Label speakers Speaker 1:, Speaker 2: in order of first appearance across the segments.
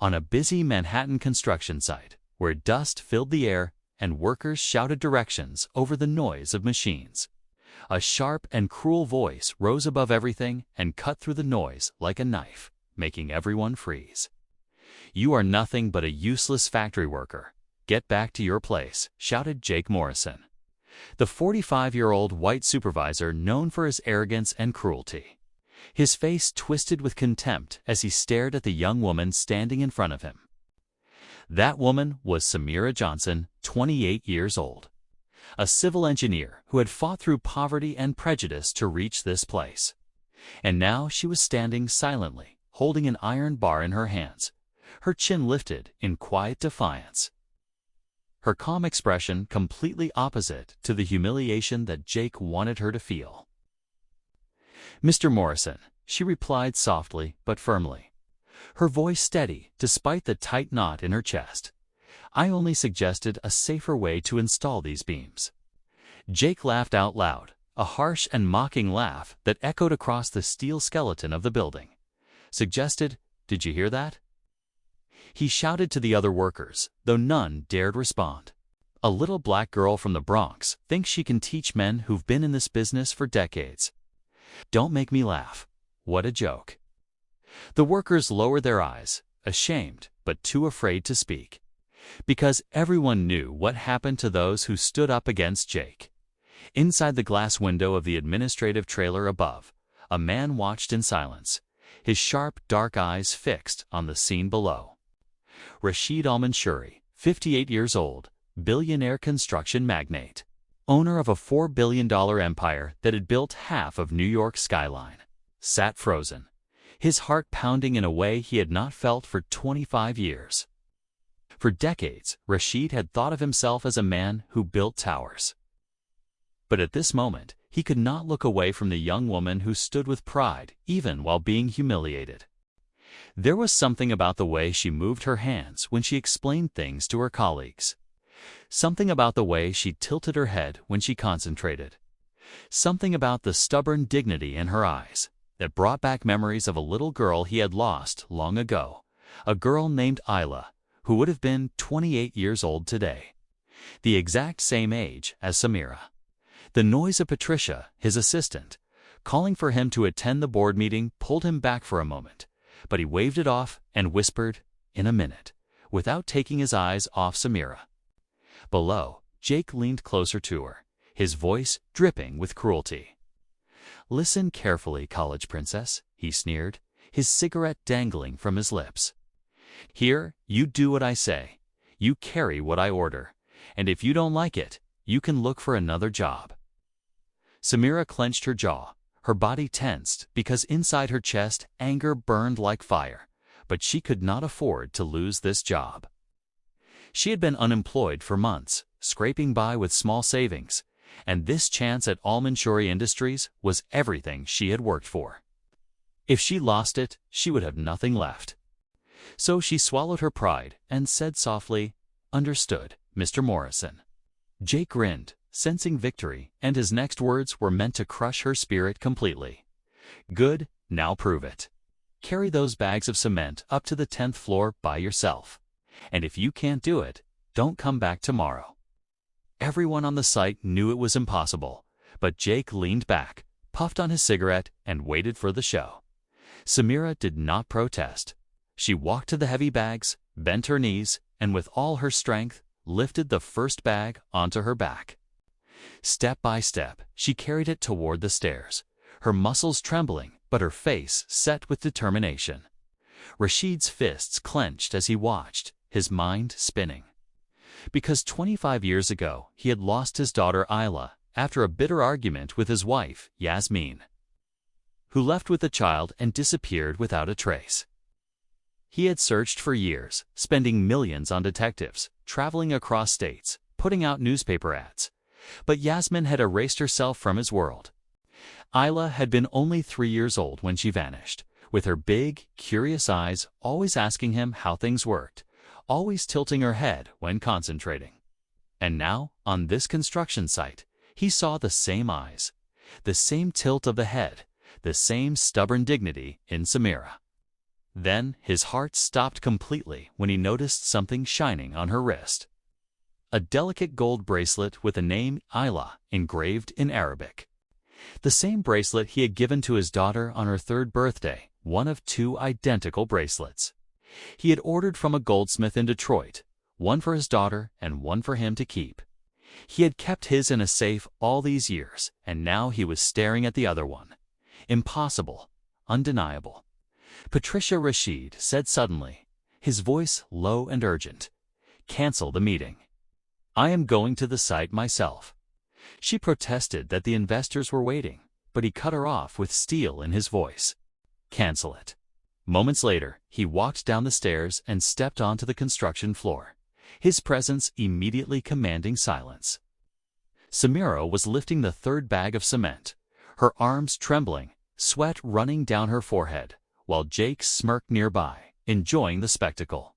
Speaker 1: On a busy Manhattan construction site, where dust filled the air and workers shouted directions over the noise of machines, a sharp and cruel voice rose above everything and cut through the noise like a knife, making everyone freeze. "You are nothing but a useless factory worker. Get back to your place," shouted Jake Morrison, the 45-year-old white supervisor known for his arrogance and cruelty. His face twisted with contempt as he stared at the young woman standing in front of him. That woman was Samira Johnson, 28 years old, a civil engineer who had fought through poverty and prejudice to reach this place. And now she was standing silently, holding an iron bar in her hands, her chin lifted in quiet defiance. Her calm expression completely opposite to the humiliation that Jake wanted her to feel. "Mr. Morrison," she replied softly but firmly, her voice steady despite the tight knot in her chest. "I only suggested a safer way to install these beams." Jake laughed out loud, a harsh and mocking laugh that echoed across the steel skeleton of the building. "Suggested? Did you hear that?" He shouted to the other workers, though none dared respond. "A little black girl from the Bronx thinks she can teach men who've been in this business for decades. Don't make me laugh. What a joke." The workers lowered their eyes, ashamed but too afraid to speak, because everyone knew what happened to those who stood up against Jake. Inside the glass window of the administrative trailer above, a man watched in silence, his sharp, dark eyes fixed on the scene below. Rashid Al-Mansuri, 58 years old, billionaire construction magnate, owner of a $4 billion empire that had built half of New York's skyline, sat frozen, his heart pounding in a way he had not felt for 25 years. For decades, Rashid had thought of himself as a man who built towers. But at this moment, he could not look away from the young woman who stood with pride even while being humiliated. There was something about the way she moved her hands when she explained things to her colleagues. Something about the way she tilted her head when she concentrated. Something about the stubborn dignity in her eyes that brought back memories of a little girl he had lost long ago, a girl named Isla, who would have been 28 years old today, the exact same age as Samira. The noise of Patricia, his assistant, calling for him to attend the board meeting pulled him back for a moment, but he waved it off and whispered, "In a minute," without taking his eyes off Samira. Below, Jake leaned closer to her, his voice dripping with cruelty. "Listen carefully, college princess," he sneered, his cigarette dangling from his lips. "Here, you do what I say, you carry what I order, and if you don't like it, you can look for another job." Samira clenched her jaw, her body tensed because inside her chest anger burned like fire, but she could not afford to lose this job. She had been unemployed for months, scraping by with small savings, and this chance at Al-Mansuri Industries was everything she had worked for. If she lost it, she would have nothing left. So she swallowed her pride and said softly, "Understood, Mr. Morrison." Jake grinned, sensing victory, and his next words were meant to crush her spirit completely. "Good, now prove it. Carry those bags of cement up to the 10th floor by yourself. And if you can't do it, don't come back tomorrow." Everyone on the site knew it was impossible, but Jake leaned back, puffed on his cigarette, and waited for the show. Samira did not protest. She walked to the heavy bags, bent her knees, and with all her strength, lifted the first bag onto her back. Step by step, she carried it toward the stairs, her muscles trembling but her face set with determination. Rashid's fists clenched as he watched, his mind spinning. Because 25 years ago, he had lost his daughter Isla after a bitter argument with his wife, Yasmin, who left with the child and disappeared without a trace. He had searched for years, spending millions on detectives, traveling across states, putting out newspaper ads. But Yasmin had erased herself from his world. Isla had been only 3 years old when she vanished, with her big, curious eyes always asking him how things worked, always tilting her head when concentrating. And now, on this construction site, he saw the same eyes, the same tilt of the head, the same stubborn dignity in Samira. Then his heart stopped completely when he noticed something shining on her wrist. A delicate gold bracelet with the name Ayla engraved in Arabic. The same bracelet he had given to his daughter on her 3rd birthday, one of 2 identical bracelets. He had ordered from a goldsmith in Detroit, one for his daughter and one for him to keep. He had kept his in a safe all these years, and now he was staring at the other one. Impossible, undeniable. Patricia Rashid said suddenly, his voice low and urgent, "Cancel the meeting. I am going to the site myself." She protested that the investors were waiting, but he cut her off with steel in his voice. "Cancel it." Moments later, he walked down the stairs and stepped onto the construction floor, his presence immediately commanding silence. Samira was lifting the 3rd bag of cement, her arms trembling, sweat running down her forehead, while Jake smirked nearby, enjoying the spectacle.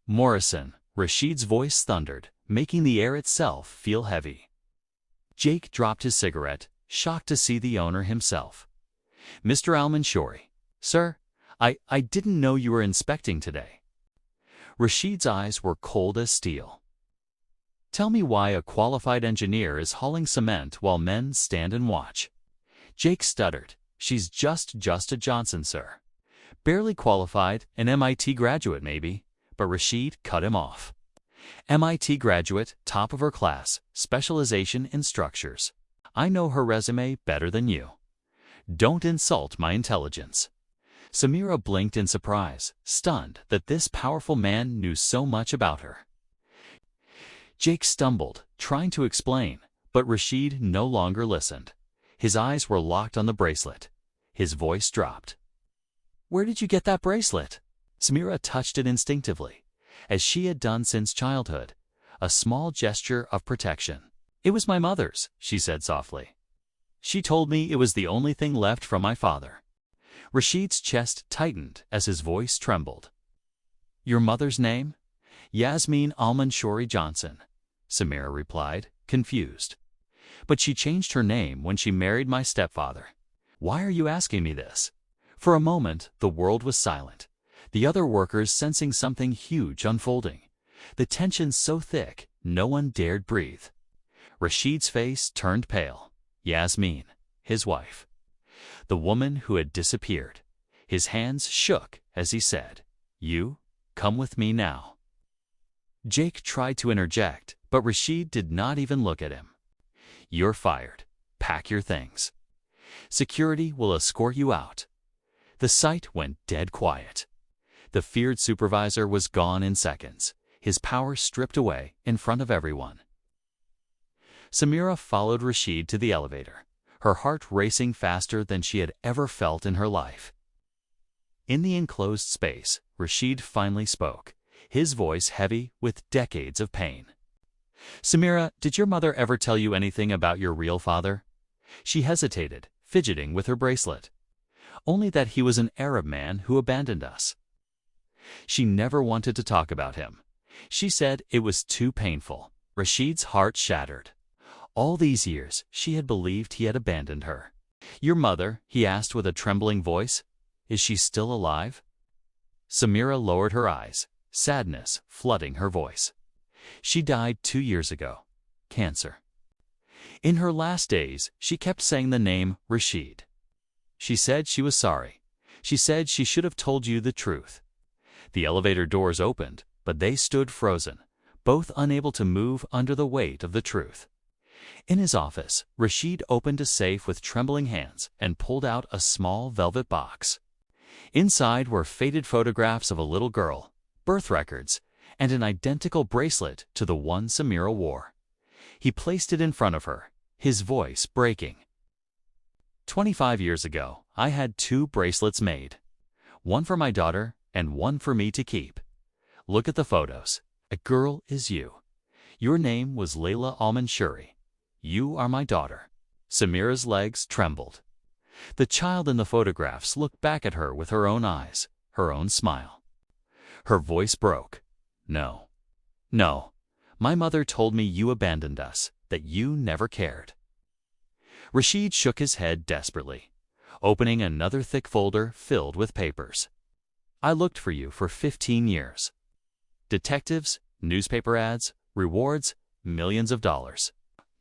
Speaker 1: "Morrison," Rashid's voice thundered, making the air itself feel heavy. Jake dropped his cigarette, shocked to see the owner himself. "Mr. Al-Mansuri, sir, I didn't know you were inspecting today." Rashid's eyes were cold as steel. "Tell me why a qualified engineer is hauling cement while men stand and watch." Jake stuttered. "She's just a Johnson, sir. Barely qualified, an MIT graduate maybe," but Rashid cut him off. "MIT graduate, top of her class, specialization in structures. I know her resume better than you. Don't insult my intelligence." Samira blinked in surprise, stunned that this powerful man knew so much about her. Jake stumbled, trying to explain, but Rashid no longer listened. His eyes were locked on the bracelet. His voice dropped. "Where did you get that bracelet?" Samira touched it instinctively, as she had done since childhood, a small gesture of protection. "It was my mother's," she said softly. "She told me it was the only thing left from my father." Rashid's chest tightened as his voice trembled. "Your mother's name?" "Yasmin Al-Mansuri Johnson," Samira replied, confused. "But she changed her name when she married my stepfather." "Why are you asking me this?" For a moment, the world was silent, the other workers sensing something huge unfolding, the tension so thick no one dared breathe. Rashid's face turned pale. Yasmin, his wife. The woman who had disappeared. His hands shook as he said, "You, come with me now." Jake tried to interject, but Rashid did not even look at him. "You're fired. Pack your things. Security will escort you out." The site went dead quiet. The feared supervisor was gone in seconds, his power stripped away in front of everyone. Samira followed Rashid to the elevator, her heart racing faster than she had ever felt in her life. In the enclosed space, Rashid finally spoke, his voice heavy with decades of pain. "Samira, did your mother ever tell you anything about your real father?" She hesitated, fidgeting with her bracelet. "Only that he was an Arab man who abandoned us." She never wanted to talk about him. She said it was too painful. Rashid's heart shattered. All these years, she had believed he had abandoned her. "Your mother," he asked with a trembling voice, "is she still alive?" Samira lowered her eyes, sadness flooding her voice. "She died 2 years ago. Cancer." In her last days, she kept saying the name Rashid. She said she was sorry. She said she should have told you the truth. The elevator doors opened, but they stood frozen, both unable to move under the weight of the truth. In his office, Rashid opened a safe with trembling hands and pulled out a small velvet box. Inside were faded photographs of a little girl, birth records, and an identical bracelet to the one Samira wore. He placed it in front of her, his voice breaking. 25 years ago, I had 2 bracelets made. One for my daughter and one for me to keep. Look at the photos. A girl is you. Your name was Layla Al-Mansuri. You are my daughter." Samira's legs trembled. The child in the photographs looked back at her with her own eyes, her own smile. Her voice broke. "No. No. My mother told me you abandoned us, that you never cared." Rashid shook his head desperately, opening another thick folder filled with papers. I looked for you for 15 years. Detectives, newspaper ads, rewards, millions of dollars.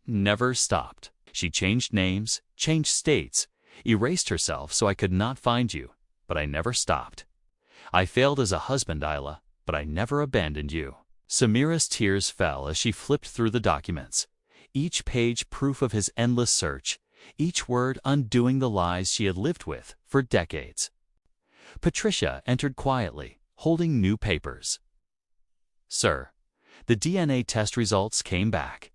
Speaker 1: Never stopped. She changed names, changed states, erased herself so I could not find you, but I never stopped. I failed as a husband, Isla, but I never abandoned you. Samira's tears fell as she flipped through the documents, each page proof of his endless search, each word undoing the lies she had lived with for decades. Patricia entered quietly, holding new papers. Sir, the DNA test results came back.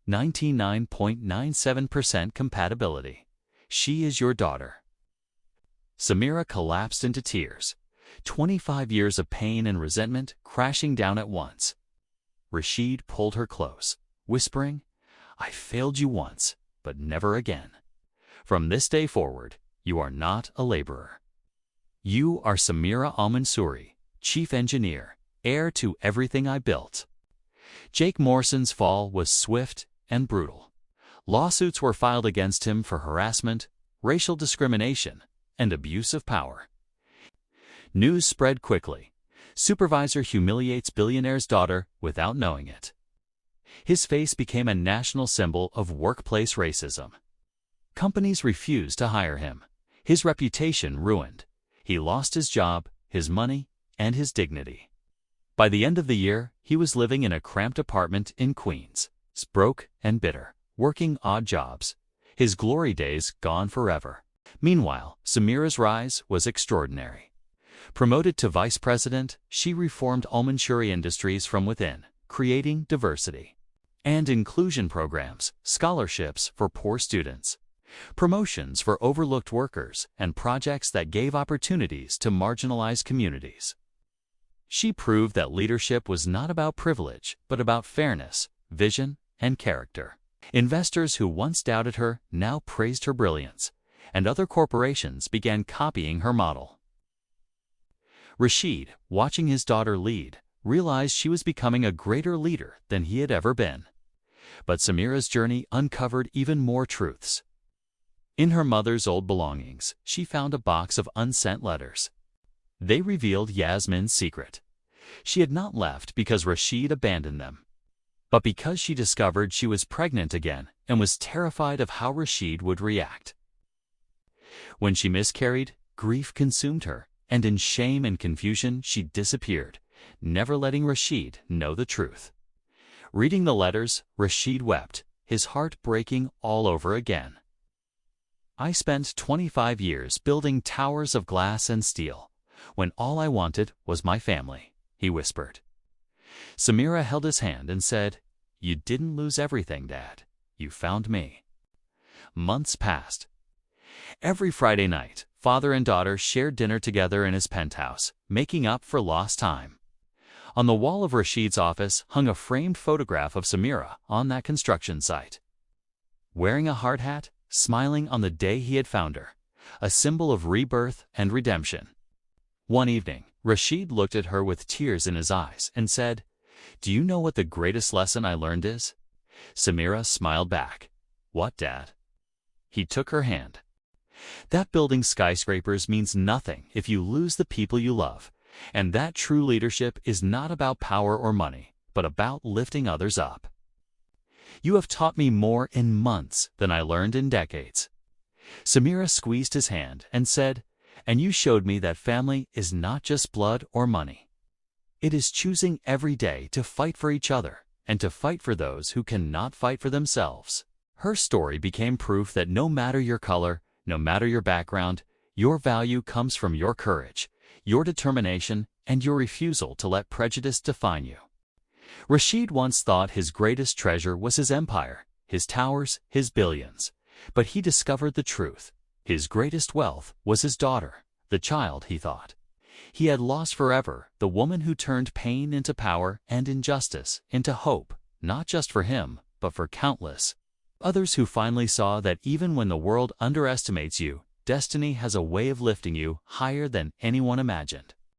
Speaker 1: 99.97% compatibility. She is your daughter. Samira collapsed into tears, 25 years of pain and resentment crashing down at once. Rashid pulled her close, whispering, I failed you once, but never again. From this day forward, you are not a laborer. You are Samira Al-Mansuri, chief engineer, heir to everything I built. Jake Morson's fall was swift and brutal. Lawsuits were filed against him for harassment, racial discrimination, and abuse of power. News spread quickly. Supervisor humiliates billionaire's daughter without knowing it. His face became a national symbol of workplace racism. Companies refused to hire him. His reputation ruined. He lost his job, his money, and his dignity. By the end of the year, he was living in a cramped apartment in Queens, broke and bitter, working odd jobs, his glory days gone forever. Meanwhile, Samira's rise was extraordinary. Promoted to vice president, she reformed Al-Mansuri Industries from within, creating diversity and inclusion programs, scholarships for poor students, promotions for overlooked workers, and projects that gave opportunities to marginalized communities. She proved that leadership was not about privilege, but about fairness, vision, and character. Investors who once doubted her now praised her brilliance, and other corporations began copying her model. Rashid, watching his daughter lead, realized she was becoming a greater leader than he had ever been. But Samira's journey uncovered even more truths. In her mother's old belongings, she found a box of unsent letters. They revealed Yasmin's secret. She had not left because Rashid abandoned them, but because she discovered she was pregnant again and was terrified of how Rashid would react. When she miscarried, grief consumed her, and in shame and confusion she disappeared, never letting Rashid know the truth. Reading the letters, Rashid wept, his heart breaking all over again. I spent 25 years building towers of glass and steel, when all I wanted was my family, he whispered. Samira held his hand and said, You didn't lose everything, Dad. You found me. Months passed. Every Friday night, father and daughter shared dinner together in his penthouse, making up for lost time. On the wall of Rashid's office hung a framed photograph of Samira on that construction site. Wearing a hard hat, smiling on the day he had found her, a symbol of rebirth and redemption. One evening, Rashid looked at her with tears in his eyes and said, Do you know what the greatest lesson I learned is? Samira smiled back. What, Dad? He took her hand. That building skyscrapers means nothing if you lose the people you love, and that true leadership is not about power or money, but about lifting others up. You have taught me more in months than I learned in decades. Samira squeezed his hand and said, And you showed me that family is not just blood or money. It is choosing every day to fight for each other and to fight for those who cannot fight for themselves. Her story became proof that no matter your color, no matter your background, your value comes from your courage, your determination, and your refusal to let prejudice define you. Rashid once thought his greatest treasure was his empire, his towers, his billions. But he discovered the truth. His greatest wealth was his daughter, the child, he thought. He had lost forever the woman who turned pain into power and injustice into hope, not just for him, but for countless others who finally saw that even when the world underestimates you, destiny has a way of lifting you higher than anyone imagined.